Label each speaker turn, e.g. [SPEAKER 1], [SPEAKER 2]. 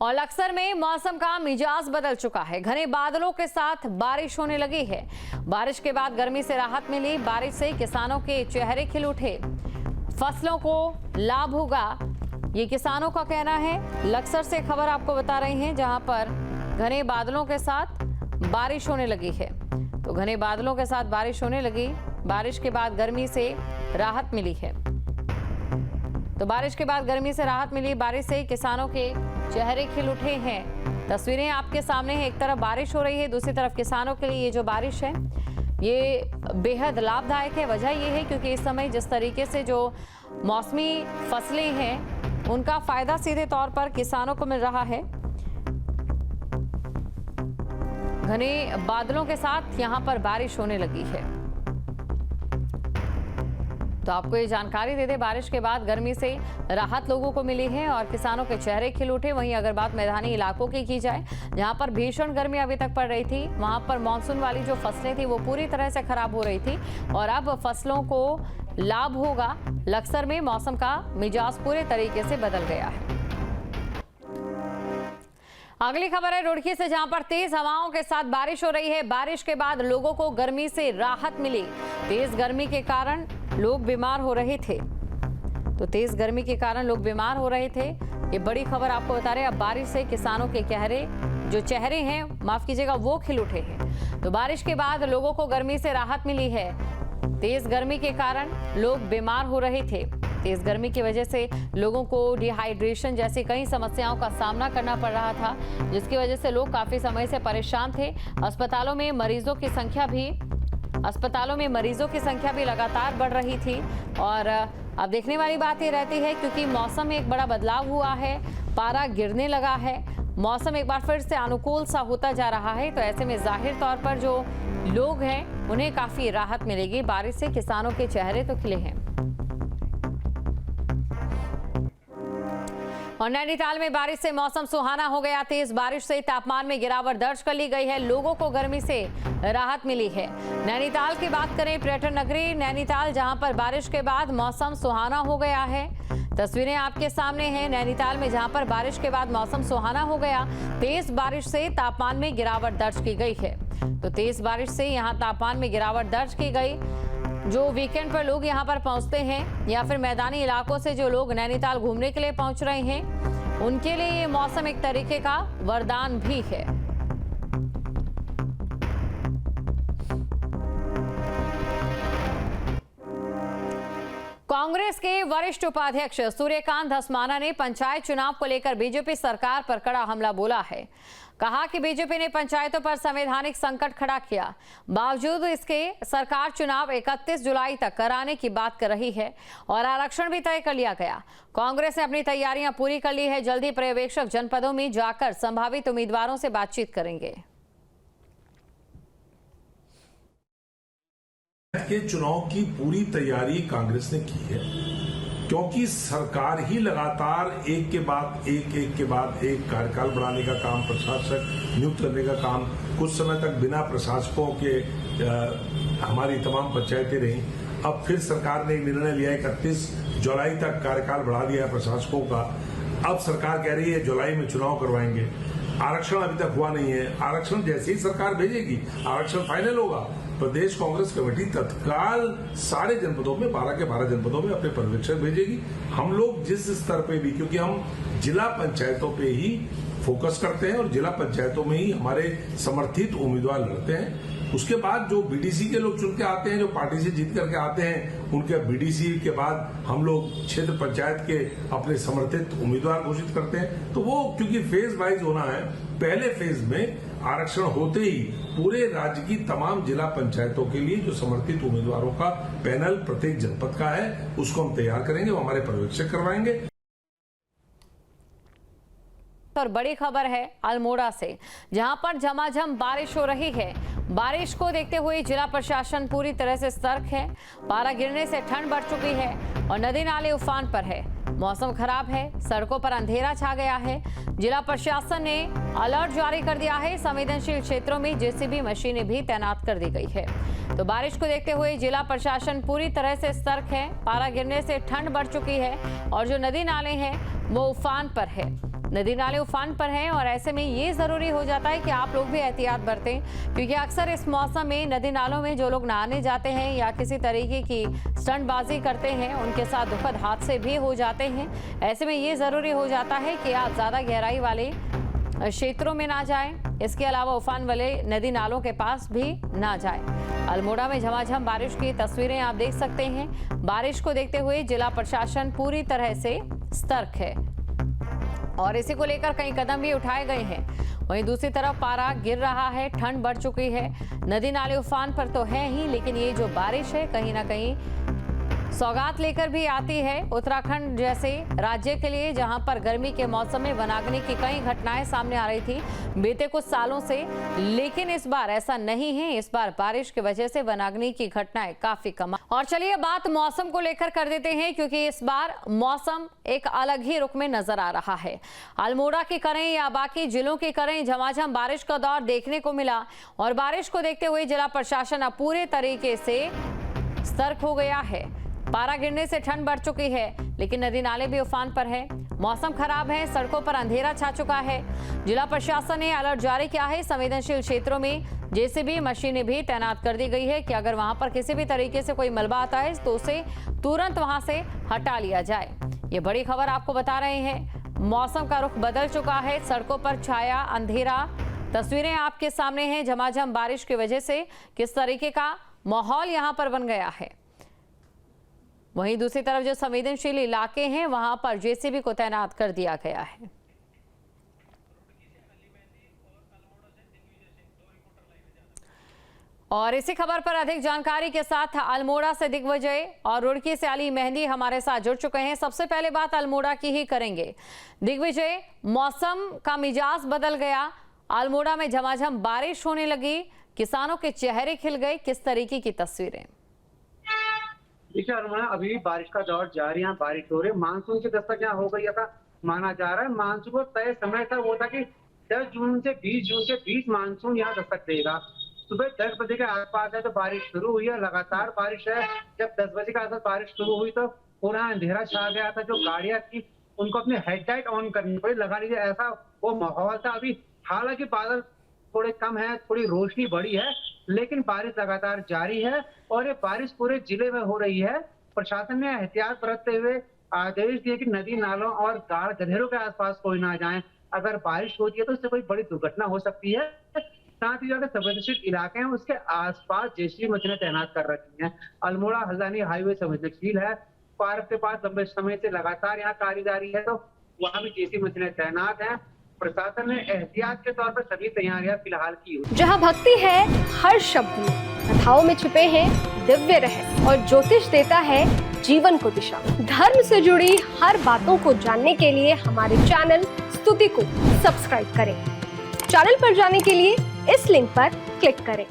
[SPEAKER 1] और लक्सर में मौसम का मिजाज बदल चुका है। घने बादलों के साथ बारिश होने लगी है। बारिश के बाद गर्मी से राहत मिली। बारिश से किसानों के चेहरे खिल उठे। फसलों को लाभ होगा, ये किसानों का कहना है। लक्सर से खबर आपको बता रहे हैं, जहां पर घने बादलों के साथ बारिश होने लगी है। तो घने बादलों के साथ बारिश होने लगी। बारिश के बाद गर्मी से राहत मिली है। तो बारिश के बाद गर्मी से राहत मिली। बारिश से किसानों के चेहरे खिल उठे हैं। तस्वीरें आपके सामने हैं। एक तरफ बारिश हो रही है, दूसरी तरफ किसानों के लिए ये जो बारिश है ये बेहद लाभदायक है। वजह ये है क्योंकि इस समय जिस तरीके से जो मौसमी फसलें हैं उनका फायदा सीधे तौर पर किसानों को मिल रहा है। घने बादलों के साथ यहां पर बारिश होने लगी है। तो आपको ये जानकारी दे दे, बारिश के बाद गर्मी से राहत लोगों को मिली है और किसानों के चेहरे खिल उठे। वहीं अगर बात मैदानी इलाकों की जाए, जहां पर भीषण गर्मी अभी तक पड़ रही थी, वहां पर मानसून वाली जो फसलें थी वो पूरी तरह से खराब हो रही थी और अब फसलों को लाभ होगा। लक्सर में मौसम का मिजाज पूरे तरीके से बदल गया है। अगली खबर है रुड़की से, जहां पर तेज हवाओं के साथ बारिश हो रही है। बारिश के बाद लोगों को गर्मी से राहत मिली। तेज गर्मी के कारण लोग बीमार हो रहे थे। तो तेज गर्मी के कारण लोग बीमार हो रहे थे, ये बड़ी खबर आपको बता रहे हैं। अब बारिश से किसानों के चेहरे हैं, माफ कीजिएगा, वो खिल उठे हैं। तो बारिश के बाद लोगों को गर्मी से राहत मिली है। तेज गर्मी के कारण लोग बीमार हो रहे थे। तेज गर्मी की वजह से लोगों को डिहाइड्रेशन जैसी कई समस्याओं का सामना करना पड़ रहा था, जिसकी वजह से लोग काफी समय से परेशान थे। अस्पतालों में मरीजों की संख्या भी लगातार बढ़ रही थी। और अब देखने वाली बात ये रहती है क्योंकि मौसम में एक बड़ा बदलाव हुआ है, पारा गिरने लगा है, मौसम एक बार फिर से अनुकूल सा होता जा रहा है। तो ऐसे में जाहिर तौर पर जो लोग हैं उन्हें काफी राहत मिलेगी। बारिश से किसानों के चेहरे तो खिले हैं। और नैनीताल में बारिश से मौसम सुहाना हो गया। तेज बारिश से तापमान में गिरावट दर्ज कर ली गई है। लोगों को गर्मी से राहत मिली है। नैनीताल की बात करें, पर्यटन नगरी नैनीताल, जहां पर बारिश के बाद मौसम सुहाना हो गया है। तस्वीरें आपके सामने हैं नैनीताल में, जहां पर बारिश के बाद मौसम सुहाना हो गया। तेज बारिश से तापमान में गिरावट दर्ज की गई है। तो तेज बारिश से यहां तापमान में गिरावट दर्ज की गई। जो वीकेंड पर लोग यहां पर पहुंचते हैं या फिर मैदानी इलाकों से जो लोग नैनीताल घूमने के लिए पहुंच रहे हैं, उनके लिए ये मौसम एक तरीके का वरदान भी है। कांग्रेस के वरिष्ठ उपाध्यक्ष सूर्यकांत धस्माना ने पंचायत चुनाव को लेकर बीजेपी सरकार पर कड़ा हमला बोला है। कहा कि बीजेपी ने पंचायतों पर संवैधानिक संकट खड़ा किया, बावजूद इसके सरकार चुनाव 31 जुलाई तक कराने की बात कर रही है और आरक्षण भी तय कर लिया गया। कांग्रेस ने अपनी तैयारियां पूरी कर ली है। जल्दी पर्यवेक्षक जनपदों में जाकर संभावित उम्मीदवारों से बातचीत करेंगे।
[SPEAKER 2] के चुनाव की पूरी तैयारी कांग्रेस ने की है, क्योंकि सरकार ही लगातार एक के बाद एक कार्यकाल बढ़ाने का काम, प्रशासक नियुक्त करने का काम, कुछ समय तक बिना प्रशासकों के हमारी तमाम पंचायतें रहीं। अब फिर सरकार ने एक निर्णय लिया है 31 जुलाई तक कार्यकाल बढ़ा दिया है प्रशासकों का। अब सरकार कह रही है जुलाई में चुनाव करवाएंगे। आरक्षण अभी तक हुआ नहीं है। आरक्षण जैसे ही सरकार भेजेगी, आरक्षण फाइनल होगा, प्रदेश कांग्रेस कमेटी तत्काल सारे जनपदों में 12 के 12 जनपदों में अपने पर्यवेक्षक भेजेगी। हम लोग जिस स्तर पे भी, क्योंकि हम जिला पंचायतों पे ही फोकस करते हैं और जिला पंचायतों में ही हमारे समर्थित उम्मीदवार लड़ते हैं। उसके बाद जो बीडीसी के लोग चुन के आते हैं, जो पार्टी से जीत करके आते हैं, उनके बीडीसी के बाद हम लोग क्षेत्र पंचायत के अपने समर्थित उम्मीदवार घोषित करते हैं। तो वो क्योंकि फेज वाइज होना है, पहले फेज में आरक्षण होते ही पूरे राज्य की तमाम जिला पंचायतों के लिए जो समर्थित उम्मीदवारों का पैनल प्रत्येक जनपद का है, उसको हम तैयार करेंगे, वो हमारे पर्यवेक्षक करवाएंगे।
[SPEAKER 1] और बड़ी खबर है अल्मोड़ा से, जहां पर झमाझम बारिश हो रही है। बारिश को देखते हुए जिला प्रशासन पूरी तरह से सतर्क है। पारा गिरने से ठंड बढ़ चुकी है और नदी नाले उफान पर है। मौसम खराब है, सड़कों पर अंधेरा छा गया है। जिला प्रशासन ने अलर्ट जारी कर दिया है। संवेदनशील क्षेत्रों में जेसीबी मशीनें भी तैनात कर दी गई है। तो बारिश को देखते हुए जिला प्रशासन पूरी तरह से सतर्क है। पारा गिरने से ठंड बढ़ चुकी है और जो नदी नाले हैं वो उफान पर है। नदी नाले उफान पर हैं और ऐसे में ये जरूरी हो जाता है कि आप लोग भी एहतियात बरतें, क्योंकि अक्सर इस मौसम में नदी नालों में जो लोग नहाने जाते हैं या किसी तरीके की स्टंटबाजी करते हैं उनके साथ दुखद हादसे भी हो जाते हैं। ऐसे में ये जरूरी हो जाता है कि आप ज्यादा गहराई वाले क्षेत्रों में ना जाएं। इसके अलावा उफान वाले नदी नालों के पास भी ना जाएं। अल्मोड़ा में झमाझम बारिश की तस्वीरें आप देख सकते हैं। बारिश को देखते हुए जिला प्रशासन पूरी तरह से सतर्क है और इसी को लेकर कई कदम भी उठाए गए हैं। वहीं दूसरी तरफ पारा गिर रहा है, ठंड बढ़ चुकी है। नदी नाले उफान पर तो है ही, लेकिन ये जो बारिश है कहीं ना कहीं सौगात लेकर भी आती है उत्तराखंड जैसे राज्य के लिए, जहां पर गर्मी के मौसम में वनाग्नि की कई घटनाएं सामने आ रही थी बीते कुछ सालों से, लेकिन इस बार ऐसा नहीं है। इस बार बारिश की वजह से वनाग्नि की घटनाएं काफी कम। और चलिए बात मौसम को लेकर कर देते हैं, क्योंकि इस बार मौसम एक अलग ही रुख में नजर आ रहा है। अल्मोड़ा की करें या बाकी जिलों की करें, झमाझम बारिश का दौर देखने को मिला और बारिश को देखते हुए जिला प्रशासन अब पूरे तरीके से सतर्क हो गया है। पारा गिरने से ठंड बढ़ चुकी है, लेकिन नदी नाले भी उफान पर है। मौसम खराब है, सड़कों पर अंधेरा छा चुका है। जिला प्रशासन ने अलर्ट जारी किया है। संवेदनशील क्षेत्रों में जेसीबी मशीनें भी तैनात कर दी गई है कि अगर वहां पर किसी भी तरीके से कोई मलबा आता है तो उसे तुरंत वहां से हटा लिया जाए। ये बड़ी खबर आपको बता रहे हैं। मौसम का रुख बदल चुका है, सड़कों पर छाया अंधेरा। तस्वीरें आपके सामने हैं। झमाझम बारिश की वजह से किस तरीके का माहौल यहाँ पर बन गया है। वहीं दूसरी तरफ जो संवेदनशील इलाके हैं वहां पर जेसीबी को तैनात कर दिया गया है। और इसी खबर पर अधिक जानकारी के साथ अल्मोड़ा से दिग्विजय और रुड़की से अली मेहंदी हमारे साथ जुड़ चुके हैं। सबसे पहले बात अल्मोड़ा की ही करेंगे। दिग्विजय, मौसम का मिजाज बदल गया, अल्मोड़ा में झमाझम बारिश होने लगी, किसानों के चेहरे खिल गए, किस तरीके की तस्वीरें?
[SPEAKER 3] देखिए अरुणा, अभी भी बारिश का दौर जारी है, बारिश हो रही है। मानसून की दस्तक यहाँ हो गई था माना जा रहा है। मानसून को तय समय था वो था कि 10 जून से 20 जून के बीच मानसून यहाँ दस्तक देगा। सुबह 10 बजे के आसपास है तो बारिश शुरू हुई है, लगातार बारिश है। जब 10 बजे के आसपास बारिश शुरू हुई तो पूरा अंधेरा छा गया था। जो गाड़ियां थी उनको अपनी हेडलाइट ऑन करनी पड़ी, लगा लीजिए, ऐसा वो माहौल था। अभी हालांकि बादल थोड़े कम है, थोड़ी रोशनी बढ़ी है, लेकिन बारिश लगातार जारी है और ये बारिश पूरे जिले में हो रही है। प्रशासन ने एहतियात बरतते हुए आदेश दिए कि नदी नालों और गाड़ गधेरों के आसपास कोई ना जाए। अगर बारिश होती है तो इससे कोई बड़ी दुर्घटना हो सकती है। साथ ही जो संवेदनशील इलाके हैं उसके आसपास जेसीबी मशीनें तैनात कर रखी हैं। अल्मोड़ा हल्द्वानी हाईवे संवेदनशील है, पार्क के पास लंबे समय से लगातार यहाँ कार्य जारी है, तो वहाँ भी जेसीबी मशीनें तैनात हैं। प्रशासन ने एहतियात के तौर पर सभी तैयारियां फिलहाल की हुई।
[SPEAKER 4] जहां भक्ति है हर शब्द में, कथाओं में छिपे हैं दिव्य रहस्य और ज्योतिष देता है जीवन को दिशा। धर्म से जुड़ी हर बातों को जानने के लिए हमारे चैनल स्तुति को सब्सक्राइब करें। चैनल पर जाने के लिए इस लिंक पर क्लिक करें।